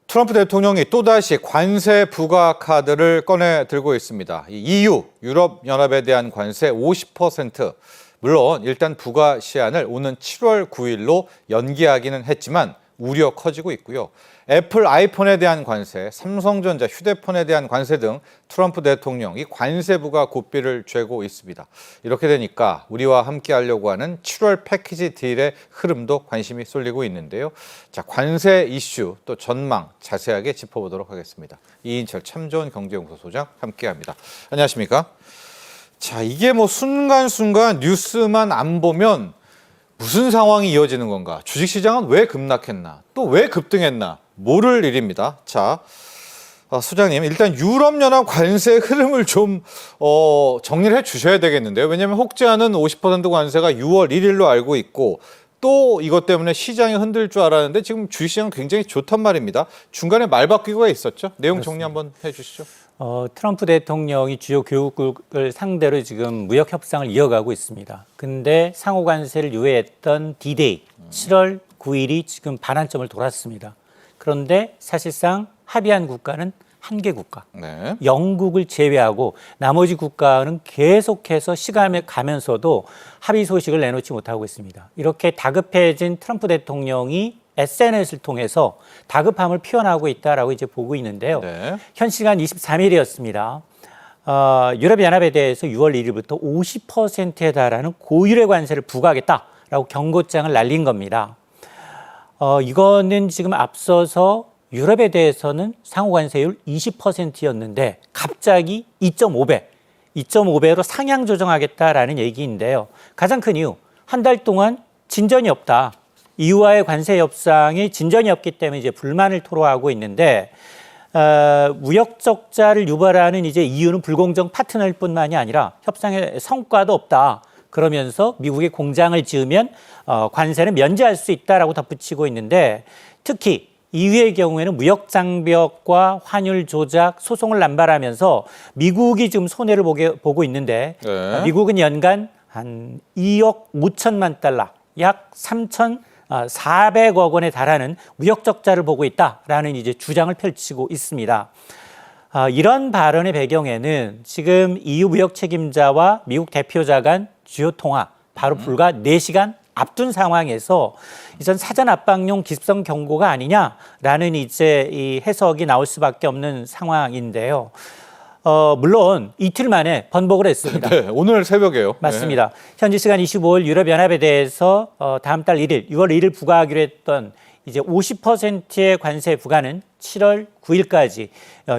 트럼프 대통령이 또다시 관세 부과 카드를 꺼내 들고 있습니다. EU, 유럽연합에 대한 관세 50%, 물론 일단 부과 시한을 오는 7월 9일로 연기하기는 했지만 우려 커지고 있고요. 애플 아이폰에 대한 관세, 삼성전자 휴대폰에 대한 관세 등 트럼프 대통령이 관세 부과 고삐를 쬐고 있습니다. 이렇게 되니까 우리와 함께 하려고 하는 7월 패키지 딜의 흐름도 관심이 쏠리고 있는데요. 자, 관세 이슈 또 전망 자세하게 짚어보도록 하겠습니다. 이인철 참 좋은 경제연구소 소장 함께합니다. 안녕하십니까? 자, 이게 뭐 순간순간 뉴스만 안 보면 무슨 상황이 이어지는 건가? 주식시장은 왜 급락했나? 또 왜 급등했나? 모를 일입니다. 자, 소장님, 일단 유럽연합 관세 흐름을 좀 정리를 해 주셔야 되겠는데요. 왜냐하면 혹자는 50% 관세가 6월 1일로 알고 있고 또 이것 때문에 시장이 흔들 줄 알았는데 지금 주식시장은 굉장히 좋단 말입니다. 중간에 말 바뀌고가 있었죠. 내용 정리 한번 해 주시죠. 트럼프 대통령이 주요 교육국을 상대로 지금 무역 협상을 이어가고 있습니다. 근데 상호 관세를 유예했던 D-Day 7월 9일이 지금 반환점을 돌았습니다. 그런데 사실상 합의한 국가는 한 개 국가, 네. 영국을 제외하고 나머지 국가는 계속해서 시간이 가면서도 합의 소식을 내놓지 못하고 있습니다. 이렇게 다급해진 트럼프 대통령이 SNS를 통해서 다급함을 표현하고 있다라고 이제 보고 있는데요. 네. 현 시간 23일이었습니다. 유럽연합에 대해서 6월 1일부터 50%에 달하는 고율의 관세를 부과하겠다라고 경고장을 날린 겁니다. 이거는 지금 앞서서 유럽에 대해서는 상호관세율 20%였는데 갑자기 2.5배로 상향 조정하겠다라는 얘기인데요. 가장 큰 이유, 한 달 동안 진전이 없다. EU와의 관세 협상에 진전이 없기 때문에 이제 불만을 토로하고 있는데 무역 적자를 유발하는 이제 EU는 불공정 파트너일 뿐만이 아니라 협상에 성과도 없다. 그러면서 미국에 공장을 지으면 관세는 면제할 수 있다라고 덧붙이고 있는데 특히 EU의 경우에는 무역 장벽과 환율 조작 소송을 남발하면서 미국이 지금 손해를 보고 있는데 네. 미국은 연간 한 2억 5천만 달러, 약 3,400억 원에 달하는 무역 적자를 보고 있다라는 이제 주장을 펼치고 있습니다. 이런 발언의 배경에는 지금 EU 무역 책임자와 미국 대표자 간 주요 통화 바로 불과 4시간 앞둔 상황에서 이전 사전 압박용 기습성 경고가 아니냐라는 이제 이 해석이 나올 수밖에 없는 상황인데요. 물론 이틀 만에 번복을 했습니다. 네, 오늘 새벽에요. 맞습니다. 현지 시간 25일 유럽연합에 대해서 다음 달 1일, 6월 1일 부과하기로 했던 이제 50%의 관세 부과는 7월 9일까지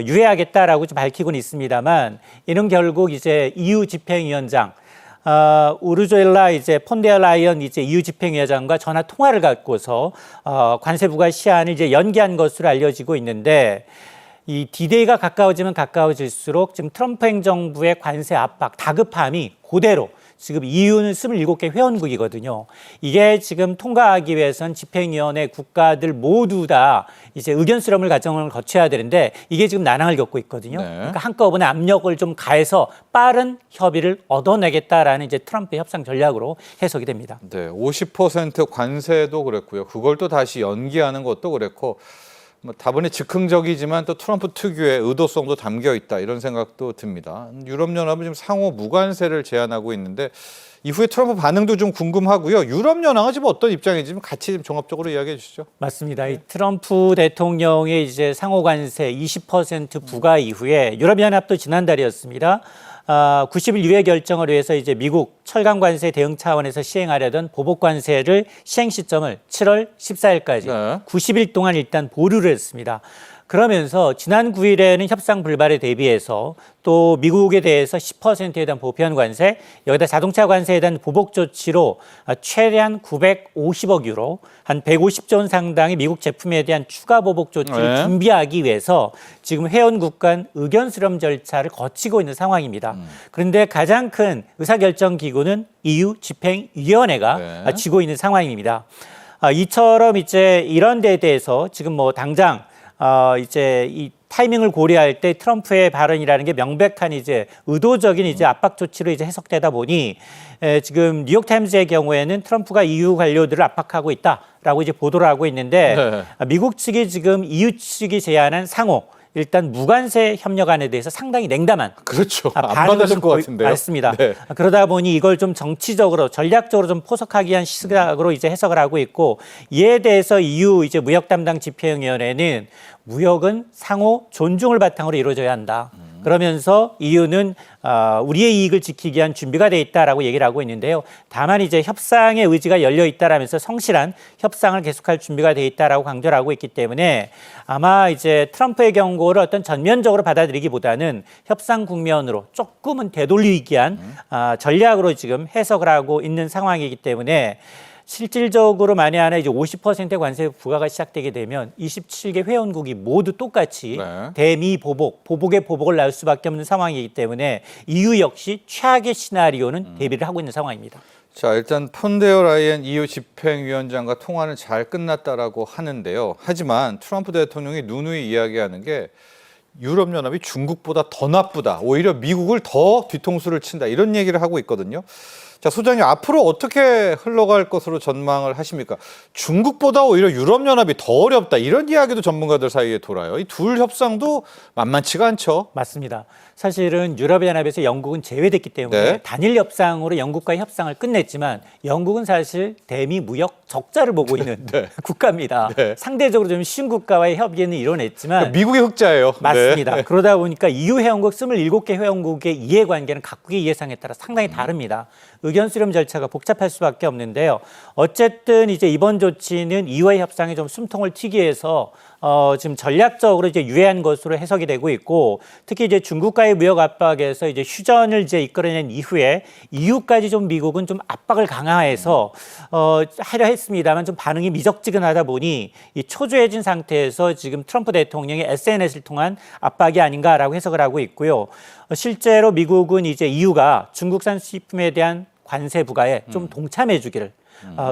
유예하겠다라고 밝히고는 있습니다만 이는 결국 이제 EU 집행위원장 우르조엘라 이제 폰데어라이언 이제 EU 집행위원장과 전화 통화를 갖고서 관세 부과 시한을 이제 연기한 것으로 알려지고 있는데 이 D-Day가 가까워지면 가까워질수록 지금 트럼프 행정부의 관세 압박, 다급함이 그대로 지금 EU는 27개 회원국이거든요. 이게 지금 통과하기 위해선 집행위원회 국가들 모두 다 이제 의견 수렴을 과정을 거쳐야 되는데 이게 지금 난항을 겪고 있거든요. 네. 그러니까 한꺼번에 압력을 좀 가해서 빠른 협의를 얻어내겠다라는 이제 트럼프의 협상 전략으로 해석이 됩니다. 네, 50% 관세도 그랬고요. 그걸 또 다시 연기하는 것도 그랬고 뭐 다분히 즉흥적이지만 또 트럼프 특유의 의도성도 담겨 있다 이런 생각도 듭니다. 유럽연합은 지금 상호 무관세를 제안하고 있는데 이후에 트럼프 반응도 좀 궁금하고요. 유럽연합은 지금 어떤 입장인지 같이 좀 종합적으로 이야기해 주시죠. 맞습니다. 이 트럼프 대통령의 이제 상호 관세 20% 부과 이후에 유럽연합도 지난달이었습니다. 90일 유예 결정을 위해서 이제 미국 철강 관세 대응 차원에서 시행하려던 보복 관세를 시행 시점을 7월 14일까지 네. 90일 동안 일단 보류를 했습니다. 그러면서 지난 9일에는 협상 불발에 대비해서 또 미국에 대해서 10%에 대한 보편 관세, 여기다 자동차 관세에 대한 보복 조치로 최대한 950억 유로, 한 150조 원 상당의 미국 제품에 대한 추가 보복 조치를 네. 준비하기 위해서 지금 회원국 간 의견 수렴 절차를 거치고 있는 상황입니다. 그런데 가장 큰 의사결정 기구는 EU 집행위원회가 네. 쥐고 있는 상황입니다. 이처럼 이제 이런 데에 대해서 지금 뭐 당장 이제 이 타이밍을 고려할 때 트럼프의 발언이라는 게 명백한 이제 의도적인 이제 압박 조치로 이제 해석되다 보니 지금 뉴욕타임즈의 경우에는 트럼프가 EU 관료들을 압박하고 있다라고 이제 보도를 하고 있는데 미국 측이 지금 EU 측이 제안한 상호 일단 무관세 협력안에 대해서 상당히 냉담한 그렇죠. 안 반응을 받았을 좀 것 같은데요. 맞습니다. 네. 그러다 보니 이걸 좀 정치적으로 전략적으로 좀 포석하기 위한 시각으로 이제 해석을 하고 있고 이에 대해서 EU 이제 무역 담당 집행위원회는 무역은 상호 존중을 바탕으로 이루어져야 한다. 그러면서 EU는 우리의 이익을 지키기 위한 준비가 돼 있다라고 얘기를 하고 있는데요. 다만 이제 협상의 의지가 열려 있다라면서 성실한 협상을 계속할 준비가 돼 있다라고 강조를 하고 있기 때문에 아마 이제 트럼프의 경고를 어떤 전면적으로 받아들이기보다는 협상 국면으로 조금은 되돌리기 위한 전략으로 지금 해석을 하고 있는 상황이기 때문에 실질적으로 만에 하나 이제 50%의 관세 부과가 시작되게 되면 27개 회원국이 모두 똑같이 네. 대미 보복의 보복을 낳을 수밖에 없는 상황이기 때문에 EU 역시 최악의 시나리오는 대비를 하고 있는 상황입니다. 자, 일단 폰데어 라이엔 EU 집행위원장과 통화는 잘 끝났다라고 하는데요. 하지만 트럼프 대통령이 누누이 이야기하는 게 유럽연합이 중국보다 더 나쁘다. 오히려 미국을 더 뒤통수를 친다. 이런 얘기를 하고 있거든요. 자, 소장님 앞으로 어떻게 흘러갈 것으로 전망을 하십니까? 중국보다 오히려 유럽연합이 더 어렵다. 이런 이야기도 전문가들 사이에 돌아요. 이 둘 협상도 만만치가 않죠. 맞습니다. 사실은 유럽연합에서 영국은 제외됐기 때문에 네. 단일 협상으로 영국과의 협상을 끝냈지만 영국은 사실 대미 무역 적자를 보고 있는 국가입니다. 네. 상대적으로 좀 쉬운 국가와의 협의는 이뤄냈지만 미국의 흑자예요. 맞습니다. 네. 그러다 보니까 EU 회원국 27개 회원국의 이해관계는 각국의 이해상에 따라 상당히 다릅니다. 의견 수렴 절차가 복잡할 수밖에 없는데요. 어쨌든 이제 이번 조치는 EU와의 협상에 좀 숨통을 튀기 위해서 지금 전략적으로 이제 유해한 것으로 해석이 되고 있고 특히 이제 중국과의 무역 압박에서 이제 휴전을 이제 이끌어낸 이후에 EU까지 좀 미국은 좀 압박을 강화해서 하려 했습니다만 좀 반응이 미적지근하다 보니 이 초조해진 상태에서 지금 트럼프 대통령이 SNS를 통한 압박이 아닌가라고 해석을 하고 있고요. 실제로 미국은 이제 EU가 중국산 수입품에 대한 관세 부과에 좀 동참해 주기를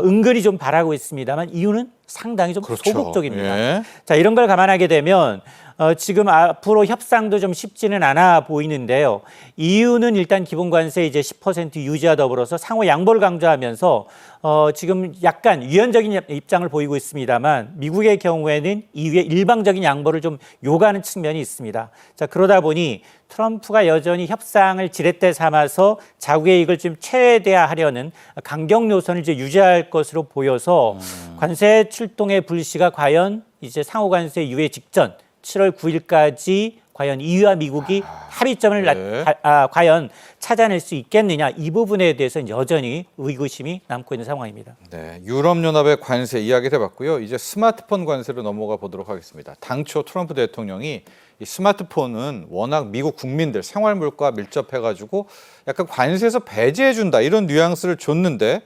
은근히 좀 바라고 있습니다만 EU는 상당히 좀 그렇죠. 소극적입니다. 예. 자, 이런 걸 감안하게 되면 지금 앞으로 협상도 좀 쉽지는 않아 보이는데요. EU는 일단 기본 관세 이제 10% 유지와 더불어서 상호 양보를 강조하면서 지금 약간 유연적인 입장을 보이고 있습니다만 미국의 경우에는 EU의 일방적인 양보를 좀 요구하는 측면이 있습니다. 자, 그러다 보니 트럼프가 여전히 협상을 지렛대 삼아서 자국의 이익을 좀 최대화하려는 강경 노선을 이제 유지할 것으로 보여서 관세 출동의 불씨가 과연 이제 상호 관세 유예 직전 7월 9일까지 과연 EU와 미국이 합의점을 네. 과연 찾아낼 수 있겠느냐 이 부분에 대해서는 여전히 의구심이 남고 있는 상황입니다. 네, 유럽연합의 관세 이야기를 해봤고요. 이제 스마트폰 관세로 넘어가 보도록 하겠습니다. 당초 트럼프 대통령이 이 스마트폰은 워낙 미국 국민들 생활물과 밀접해가지고 약간 관세에서 배제해준다 이런 뉘앙스를 줬는데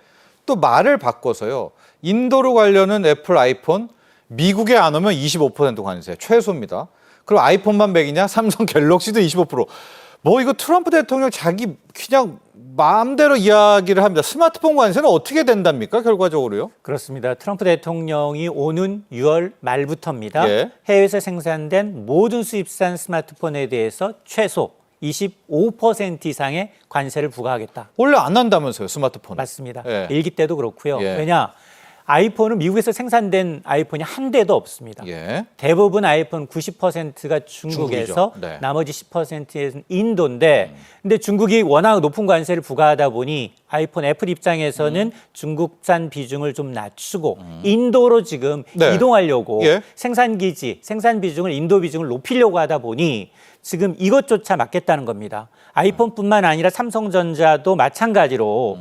또 말을 바꿔서요. 인도로 가려는 애플 아이폰 미국에 안 오면 25% 관세 최소입니다. 그럼 아이폰만 100이냐? 삼성 갤럭시도 25%. 뭐 이거 트럼프 대통령 자기 그냥 마음대로 이야기를 합니다. 스마트폰 관세는 어떻게 된답니까? 결과적으로요? 그렇습니다. 트럼프 대통령이 오는 6월 말부터입니다. 예. 해외에서 생산된 모든 수입산 스마트폰에 대해서 최소 25% 이상의 관세를 부과하겠다. 원래 안 한다면서요, 스마트폰. 맞습니다. 예. 일기 때도 그렇고요. 예. 왜냐? 아이폰은 미국에서 생산된 아이폰이 한 대도 없습니다. 예. 대부분 아이폰 90%가 중국에서 중국이죠. 네. 나머지 10%는 인도인데 근데 중국이 워낙 높은 관세를 부과하다 보니 아이폰 애플 입장에서는 중국산 비중을 좀 낮추고 인도로 지금 네. 이동하려고 예. 생산 비중을 인도 비중을 높이려고 하다 보니 지금 이것조차 막겠다는 겁니다. 아이폰뿐만 아니라 삼성전자도 마찬가지로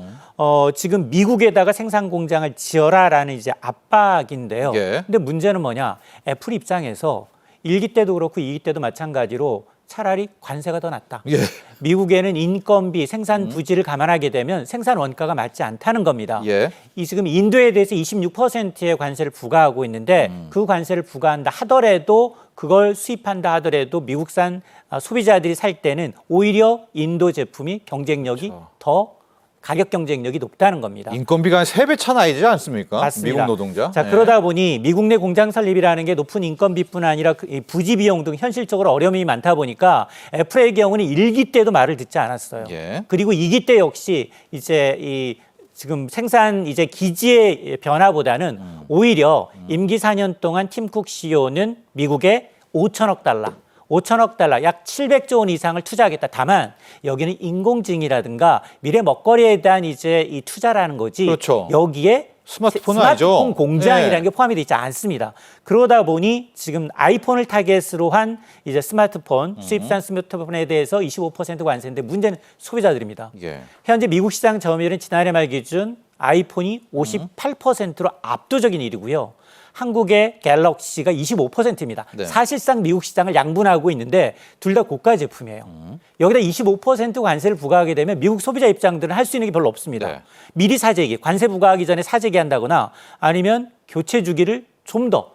지금 미국에다가 생산 공장을 지어라라는 이제 압박인데요. 예. 근데 문제는 뭐냐? 애플 입장에서 1기 때도 그렇고 2기 때도 마찬가지로 차라리 관세가 더 낫다. 예. 미국에는 인건비, 생산 부지를 감안하게 되면 생산 원가가 맞지 않다는 겁니다. 예. 이 지금 인도에 대해서 26%의 관세를 부과하고 있는데 그 관세를 부과한다 하더라도 그걸 수입한다 하더라도 미국산 소비자들이 살 때는 오히려 인도 제품이 경쟁력이 더 가격 경쟁력이 높다는 겁니다. 인건비가 한 3배 차 나이지 않습니까? 맞습니다. 미국 노동자. 자, 네. 그러다 보니 미국 내 공장 설립이라는 게 높은 인건비뿐 아니라 이 부지 비용 등 현실적으로 어려움이 많다 보니까 애플의 경우는 1기 때도 말을 듣지 않았어요. 예. 그리고 2기 때 역시 이제 이 지금 생산 이제 기지의 변화보다는 오히려 임기 4년 동안 팀 쿡 CEO는 미국에 5천억 달러, 약 700조 원 이상을 투자하겠다. 다만 여기는 인공지능이라든가 미래 먹거리에 대한 이제 이 투자라는 거지. 그렇죠. 여기에 스마트폰은 아니죠. 공장이라는 네. 게 포함이 되어 있지 않습니다. 그러다 보니 지금 아이폰을 타겟으로 한 이제 스마트폰, 수입산 스마트폰에 대해서 25% 관세인데 문제는 소비자들입니다. 예. 현재 미국 시장 점유율은 지난해 말 기준 아이폰이 58%로 압도적인 1위고요. 한국의 갤럭시가 25%입니다. 네. 사실상 미국 시장을 양분하고 있는데 둘 다 고가 제품이에요. 여기다 25% 관세를 부과하게 되면 미국 소비자 입장들은 할 수 있는 게 별로 없습니다. 네. 미리 사재기, 관세 부과하기 전에 사재기 한다거나 아니면 교체 주기를 좀 더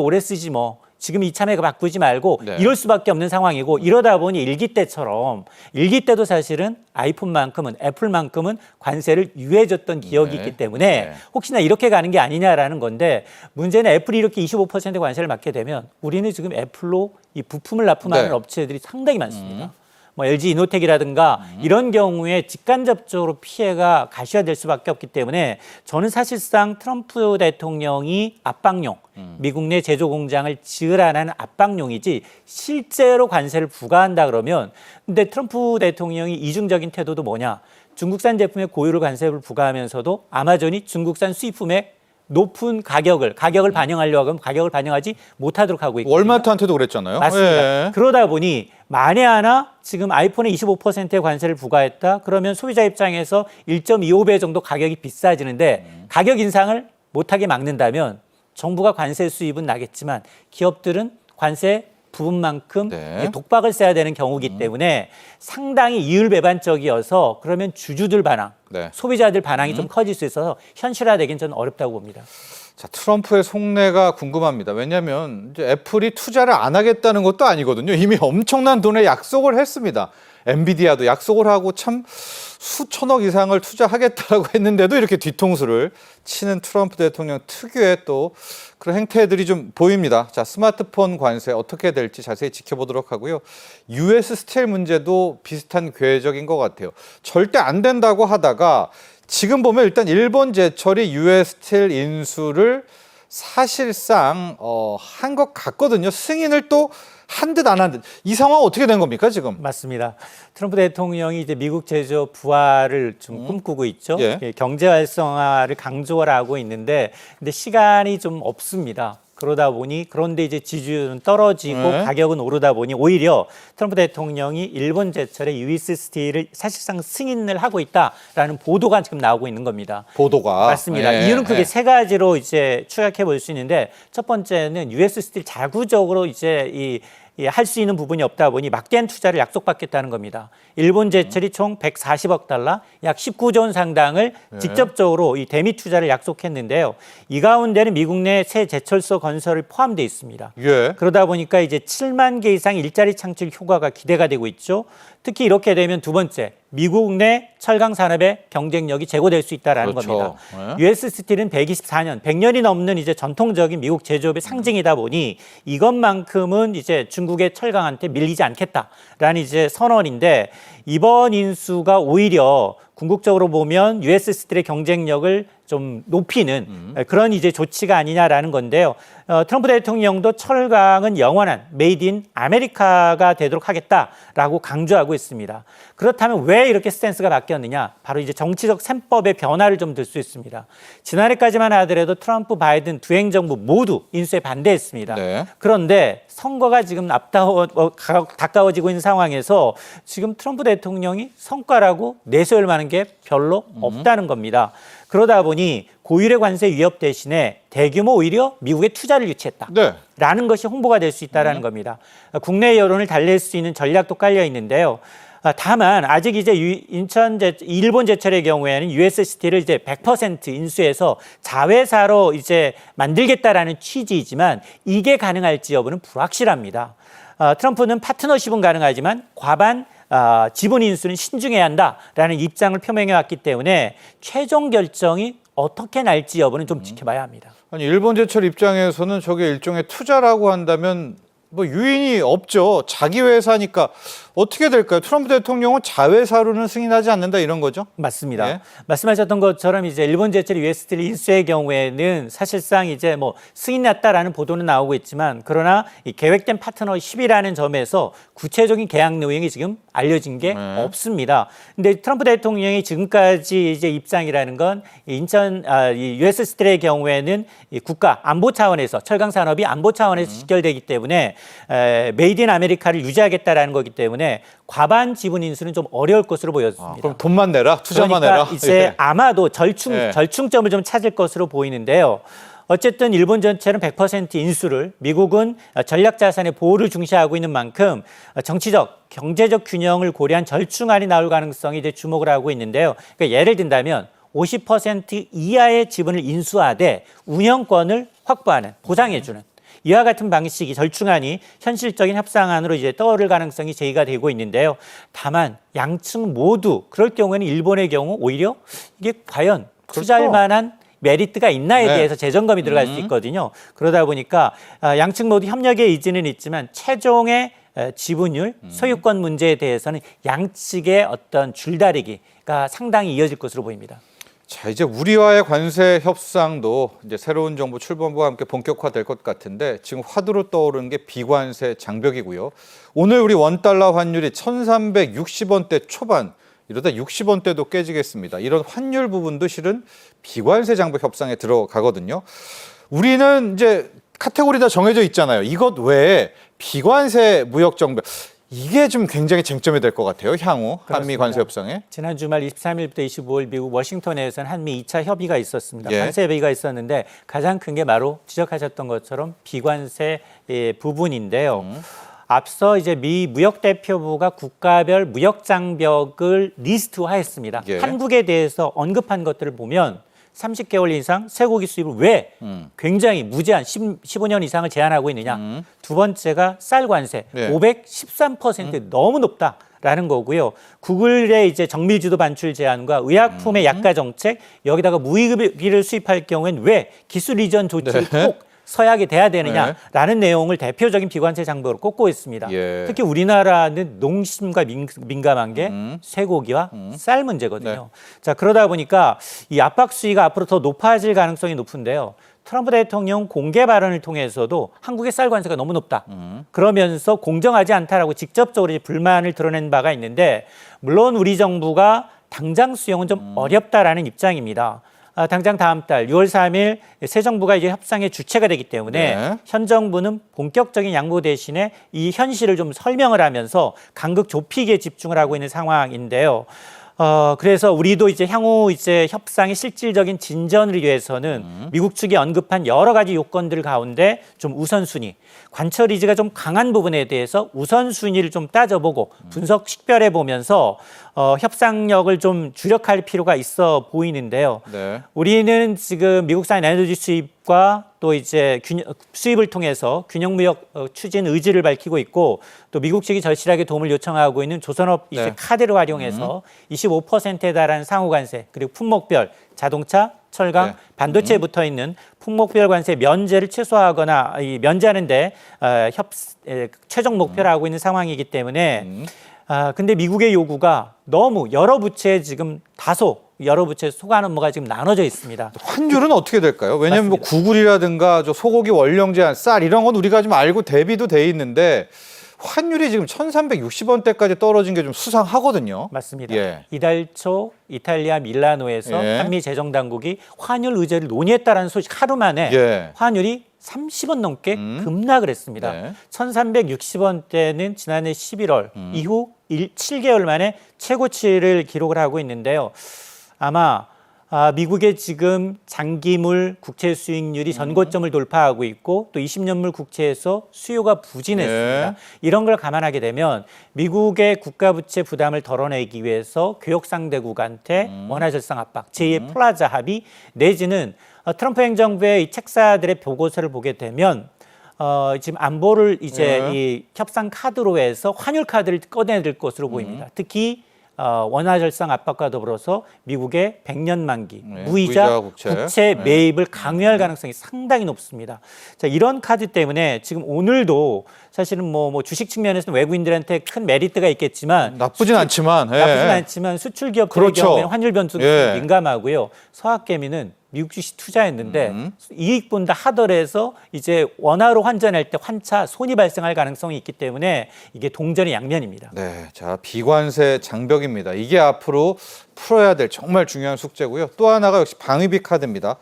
오래 쓰지 뭐. 지금 이참에 바꾸지 말고 네. 이럴 수밖에 없는 상황이고 이러다 보니 일기 때도 사실은 아이폰만큼은 애플만큼은 관세를 유예해줬던 기억이 네. 있기 때문에 네. 혹시나 이렇게 가는 게 아니냐라는 건데 문제는 애플이 이렇게 25% 관세를 맞게 되면 우리는 지금 애플로 이 부품을 납품하는 네. 업체들이 상당히 많습니다. 뭐 LG 이노텍이라든가 이런 경우에 직간접적으로 피해가 가셔야될 수밖에 없기 때문에 저는 사실상 트럼프 대통령이 압박용, 미국 내 제조 공장을 지으라는 압박용이지 실제로 관세를 부과한다 그러면 근데 트럼프 대통령이 이중적인 태도도 뭐냐? 중국산 제품에 고유를 관세를 부과하면서도 아마존이 중국산 수입품에 높은 가격을 반영하려고 하면 가격을 반영하지 못하도록 하고 있고 월마트한테도 그랬잖아요. 맞습니다. 예. 그러다 보니 만에 하나 지금 아이폰에 25%의 관세를 부과했다. 그러면 소비자 입장에서 1.25배 정도 가격이 비싸지는데 가격 인상을 못하게 막는다면 정부가 관세 수입은 나겠지만 기업들은 관세 부분만큼 네. 독박을 써야 되는 경우이기 때문에 상당히 이율배반적이어서 그러면 주주들 반항, 네. 소비자들 반항이 좀 커질 수 있어서 현실화되긴 저는 어렵다고 봅니다. 자, 트럼프의 속내가 궁금합니다. 왜냐하면 이제 애플이 투자를 안 하겠다는 것도 아니거든요. 이미 엄청난 돈의 약속을 했습니다. 엔비디아도 약속을 하고 참 수천억 이상을 투자하겠다라고 했는데도 이렇게 뒤통수를 치는 트럼프 대통령 특유의 또 그런 행태들이 좀 보입니다. 자, 스마트폰 관세 어떻게 될지 자세히 지켜보도록 하고요. US 스틸 문제도 비슷한 궤적인 것 같아요. 절대 안 된다고 하다가 지금 보면 일단 일본 제철이 US 스틸 인수를 사실상 한 것 같거든요. 승인을 또 한 듯 안 한 듯. 이 상황 어떻게 된 겁니까 지금? 맞습니다. 트럼프 대통령이 이제 미국 제조 부활을 좀 꿈꾸고 있죠. 예. 경제 활성화를 강조하고 있는데 근데 시간이 좀 없습니다. 그러다 보니 그런데 이제 지지율은 떨어지고 네. 가격은 오르다 보니 오히려 트럼프 대통령이 일본 제철에 US 스틸을 사실상 승인을 하고 있다라는 보도가 지금 나오고 있는 겁니다. 보도가. 맞습니다. 예, 이유는 크게 예. 세 가지로 이제 추격해 볼 수 있는데 첫 번째는 US 스틸 자구적으로 이제 할 수 있는 부분이 없다 보니 막대한 투자를 약속받겠다는 겁니다. 일본 제철이 총 140억 달러, 약 19조 원 상당을 직접적으로 이 대미 투자를 약속했는데요. 이 가운데는 미국 내 새 제철소 건설이 포함되어 있습니다. 예. 그러다 보니까 이제 7만 개 이상 일자리 창출 효과가 기대가 되고 있죠. 특히 이렇게 되면 두 번째, 미국 내 철강 산업의 경쟁력이 제고될 수 있다라는 그렇죠. 겁니다. US 스틸은 124년, 100년이 넘는 이제 전통적인 미국 제조업의 상징이다 보니 이것만큼은 이제 중국의 철강한테 밀리지 않겠다라는 이제 선언인데 이번 인수가 오히려 궁극적으로 보면 US 스틸의 경쟁력을 좀 높이는 그런 이제 조치가 아니냐라는 건데요. 트럼프 대통령도 철강은 영원한 메이드 인 아메리카가 되도록 하겠다라고 강조하고 있습니다. 그렇다면 왜 이렇게 스탠스가 바뀌었느냐? 바로 이제 정치적 셈법의 변화를 좀 들 수 있습니다. 지난해까지만 하더라도 트럼프, 바이든 두 행정부 모두 인수에 반대했습니다. 네. 그런데 선거가 지금 가까워지고 있는 상황에서 지금 트럼프 대통령이 성과라고 내세울 만한 게 별로 없다는 겁니다. 그러다 보니 고율의 관세 위협 대신에 대규모 오히려 미국에 투자를 유치했다. 네. 라는 것이 홍보가 될 수 있다는 겁니다. 국내 여론을 달랠 수 있는 전략도 깔려 있는데요. 다만 아직 이제 일본 제철의 경우에는 US 스틸을 이제 100% 인수해서 자회사로 이제 만들겠다라는 취지이지만 이게 가능할지 여부는 불확실합니다. 트럼프는 파트너십은 가능하지만 과반 지분 인수는 신중해야 한다라는 입장을 표명해 왔기 때문에 최종 결정이 어떻게 날지 여부는 좀 지켜봐야 합니다. 아니 일본제철 입장에서는 저게 일종의 투자라고 한다면 뭐 유인이 없죠. 자기 회사니까 어떻게 될까요? 트럼프 대통령은 자회사로는 승인하지 않는다 이런 거죠? 맞습니다. 예. 말씀하셨던 것처럼 이제 일본 제철 US 스틸 인수의 경우에는 사실상 이제 뭐 승인 났다라는 보도는 나오고 있지만 그러나 이 계획된 파트너십이라는 점에서 구체적인 계약 내용이 지금 알려진 게 없습니다. 근데 트럼프 대통령이 지금까지 이제 입장이라는 건 이 US 스틸의 경우에는 이 국가 안보 차원에서 철강 산업이 안보 차원에서 직결되기 때문에 메이드 인 아메리카를 유지하겠다라는 거기 때문에 과반 지분 인수는 좀 어려울 것으로 보였습니다. 그럼 돈만 내라, 투자만 그러니까 내라. 이제 예. 아마도 절충점을 좀 찾을 것으로 보이는데요. 어쨌든 일본 전체는 100% 인수를, 미국은 전략 자산의 보호를 중시하고 있는 만큼 정치적, 경제적 균형을 고려한 절충안이 나올 가능성이 이제 주목을 하고 있는데요. 그러니까 예를 든다면 50% 이하의 지분을 인수하되 운영권을 확보하는, 보장해주는 이와 같은 방식이 절충안이 현실적인 협상안으로 이제 떠오를 가능성이 제기가 되고 있는데요. 다만 양측 모두 그럴 경우에는 일본의 경우 오히려 이게 과연 투자할 만한 메리트가 있나에 네. 대해서 재점검이 들어갈 수 있거든요. 그러다 보니까 양측 모두 협력의 의지는 있지만 최종의 지분율, 소유권 문제에 대해서는 양측의 어떤 줄다리기가 상당히 이어질 것으로 보입니다. 자, 이제 우리와의 관세 협상도 이제 새로운 정부 출범과 함께 본격화될 것 같은데 지금 화두로 떠오르는 게 비관세 장벽이고요. 오늘 우리 원달러 환율이 1,360원대 초반, 이러다 60원대도 깨지겠습니다. 이런 환율 부분도 실은 비관세 장벽 협상에 들어가거든요. 우리는 이제 카테고리 다 정해져 있잖아요. 이것 외에 비관세 무역 장벽, 이게 좀 굉장히 쟁점이 될 것 같아요. 향후 한미 관세 협상에. 지난 주말 23일부터 25일 미국 워싱턴에서는 한미 2차 협의가 있었습니다. 예. 관세 협의가 있었는데 가장 큰 게 바로 지적하셨던 것처럼 비관세 부분인데요. 앞서 이제 미 무역대표부가 국가별 무역 장벽을 리스트화했습니다. 예. 한국에 대해서 언급한 것들을 보면 30개월 이상 쇠고기 수입을 왜 굉장히 무제한 15년 이상을 제한하고 있느냐. 두 번째가 쌀 관세 예. 513% 너무 높다라는 거고요. 구글의 이제 정밀주도 반출 제한과 의약품의 약가 정책, 여기다가 무기를 수입할 경우엔 왜 기술 이전 조치를 네. 꼭 서약이 돼야 되느냐라는 내용을 대표적인 비관세 장벽으로 꼽고 있습니다. 예. 특히 우리나라는 농심과 민감한 게 쇠고기와 쌀 문제거든요. 자, 그러다 보니까 이 압박 수위가 앞으로 더 높아질 가능성이 높은데요. 트럼프 대통령 공개 발언을 통해서도 한국의 쌀 관세가 너무 높다. 그러면서 공정하지 않다라고 직접적으로 불만을 드러낸 바가 있는데 물론 우리 정부가 당장 수용은 좀 어렵다라는 입장입니다. 당장 다음 달 6월 3일 새 정부가 이제 협상의 주체가 되기 때문에 네. 현 정부는 본격적인 양보 대신에 이 현실을 좀 설명을 하면서 간극 좁히기에 집중을 하고 있는 상황인데요. 그래서 우리도 이제 향후 이제 협상의 실질적인 진전을 위해서는 미국 측이 언급한 여러 가지 요건들 가운데 좀 우선순위, 관철 의지가 좀 강한 부분에 대해서 우선순위를 좀 따져보고 분석 식별해 보면서 협상력을 좀 주력할 필요가 있어 보이는데요. 네. 우리는 지금 미국산 에너지 수입과 또 이제 수입을 통해서 균형 무역 추진 의지를 밝히고 있고 또 미국 측이 절실하게 도움을 요청하고 있는 조선업 이제 네. 카드를 활용해서 25%에 달하는 상호 관세 그리고 품목별 자동차, 철강, 네. 반도체에 붙어 있는 품목별 관세 면제를 최소화하거나 이 면제하는데 최종 목표를 하고 있는 상황이기 때문에 근데 미국의 요구가 너무 여러 부처에 지금 다소 여러 부처에 소관 업무가 지금 나눠져 있습니다. 환율은 어떻게 될까요? 왜냐하면 뭐 맞습니다. 구글이라든가 저 소고기 원령 제한, 쌀 이런 건 우리가 좀 알고 대비도 돼 있는데 환율이 지금 1,360원대까지 떨어진 게 좀 수상하거든요. 맞습니다. 예. 이달 초 이탈리아 밀라노에서 예. 한미 재정 당국이 환율 의제를 논의했다라는 소식 하루 만에 예. 환율이 30원 넘게 급락을 했습니다. 네. 1,360원대는 지난해 11월 이후 7개월 만에 최고치를 기록을 하고 있는데요. 아마 미국의 지금 장기물 국채 수익률이 전고점을 돌파하고 있고 또 20년물 국채에서 수요가 부진했습니다. 네. 이런 걸 감안하게 되면 미국의 국가 부채 부담을 덜어내기 위해서 교역 상대국한테 원화 절상 압박, 제2의 플라자 합의 내지는 트럼프 행정부의 이 책사들의 보고서를 보게 되면 지금 안보를 이제 네. 이 협상 카드로 해서 환율 카드를 꺼내들 것으로 보입니다. 특히 원화 절상 압박과 더불어서 미국의 100년 만기 네, 무이자 국채. 국채 네. 매입을 강요할 가능성이 상당히 높습니다. 자, 이런 카드 때문에 지금 오늘도 사실은 뭐 주식 측면에서는 외국인들한테 큰 메리트가 있겠지만 나쁘진 않지만. 예. 나쁘진 않지만 수출 기업들의 그렇죠. 경우에는 환율 변수가 예. 민감하고요. 서학개미는 미국 주식 투자했는데 이익 본다 하더라도 이제 원화로 환전할 때 환차 손이 발생할 가능성이 있기 때문에 이게 동전의 양면입니다. 네, 자 비관세 장벽입니다. 이게 앞으로 풀어야 될 정말 중요한 숙제고요. 또 하나가 역시 방위비 카드입니다.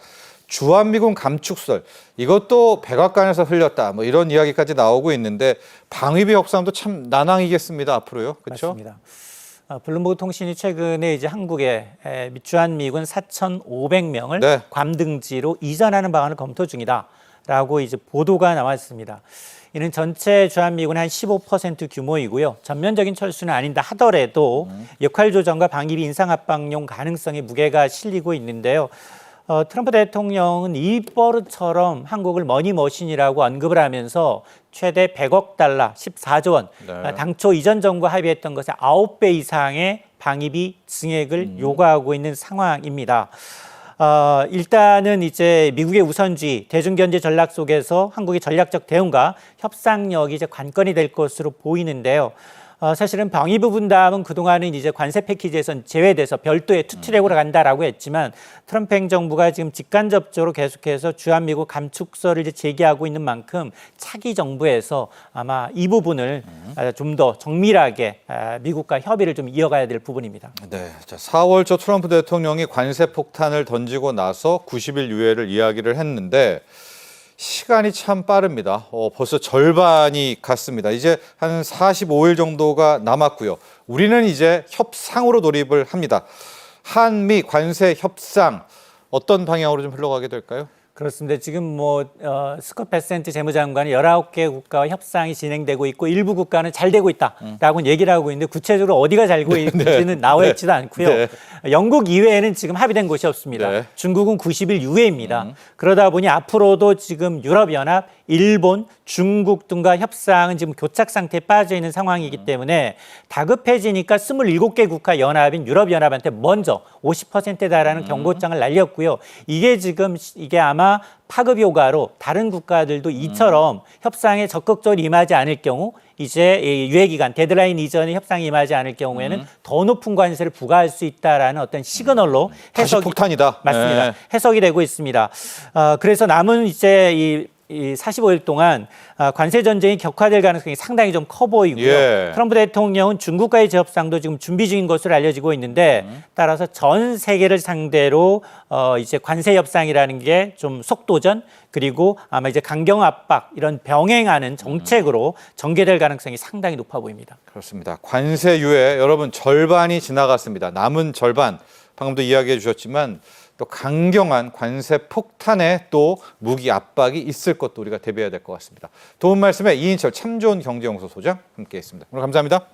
주한미군 감축설 이것도 백악관에서 흘렸다. 뭐 이런 이야기까지 나오고 있는데 방위비 협상도 참 난항이겠습니다. 앞으로요, 그렇죠? 맞습니다. 블룸버그 통신이 최근에 이제 한국에 주한미군 4,500명을 네. 괌 등지로 이전하는 방안을 검토 중이다라고 이제 보도가 나왔습니다. 이는 전체 주한미군의 한 15% 규모이고요. 전면적인 철수는 아닌다 하더라도 역할 조정과 방위비 인상 압박용 가능성에 무게가 실리고 있는데요. 트럼프 대통령은 이 버릇처럼 한국을 머니머신이라고 언급을 하면서 최대 100억 달러, 14조 원, 네. 당초 이전 정부가 합의했던 것의 9배 이상의 방위비 증액을 요구하고 있는 상황입니다. 일단은 이제 미국의 우선주의, 대중경제 전략 속에서 한국의 전략적 대응과 협상력이 이제 관건이 될 것으로 보이는데요. 사실은 방위부 분담은 그동안은 이제 관세 패키지에선 제외돼서 별도의 투트랙으로 간다라고 했지만 트럼프 행정부가 지금 직간접적으로 계속해서 주한미국 감축설을 이제 제기하고 있는 만큼 차기 정부에서 아마 이 부분을 좀 더 정밀하게 미국과 협의를 좀 이어가야 될 부분입니다. 네, 자 4월 초 트럼프 대통령이 관세 폭탄을 던지고 나서 90일 유예를 이야기를 했는데 시간이 참 빠릅니다. 벌써 절반이 갔습니다. 이제 한 45일 정도가 남았고요. 우리는 이제 협상으로 돌입을 합니다. 한미 관세 협상 어떤 방향으로 좀 흘러가게 될까요? 그렇습니다. 지금 스콧 베센트 재무장관이 19개 국가와 협상이 진행되고 있고 일부 국가는 잘 되고 있다라고 얘기를 하고 있는데 구체적으로 어디가 잘 되고 있는지는 나와 있지도 않고요. 네. 영국 이외에는 지금 합의된 곳이 없습니다. 네. 중국은 90일 유예입니다. 그러다 보니 앞으로도 지금 유럽연합, 일본, 중국 등과 협상은 지금 교착 상태에 빠져 있는 상황이기 때문에 다급해지니까 27개 국가 연합인 유럽연합한테 먼저 50%에 달하는 경고장을 날렸고요. 이게 아마 파급 효과로 다른 국가들도 이처럼 협상에 적극적으로 임하지 않을 경우 이제 유예 기간 데드라인 이전에 협상에 임하지 않을 경우에는 더 높은 관세를 부과할 수 있다라는 어떤 시그널로 다시 해석이 폭탄이다. 맞습니다. 네. 해석이 되고 있습니다. 그래서 남은 이제 이 45일 동안 관세 전쟁이 격화될 가능성이 상당히 좀 커 보이고요. 예. 트럼프 대통령은 중국과의 재협상도 지금 준비 중인 것으로 알려지고 있는데 따라서 전 세계를 상대로 이제 관세 협상이라는 게 좀 속도전 그리고 아마 이제 강경 압박 이런 병행하는 정책으로 전개될 가능성이 상당히 높아 보입니다. 그렇습니다. 관세 유예 여러분 절반이 지나갔습니다. 남은 절반 방금도 이야기해 주셨지만 또 강경한 관세 폭탄에 또 무기 압박이 있을 것도 우리가 대비해야 될 것 같습니다. 도움 말씀에 이인철 참 좋은 경제연구소 소장 함께했습니다. 오늘 감사합니다.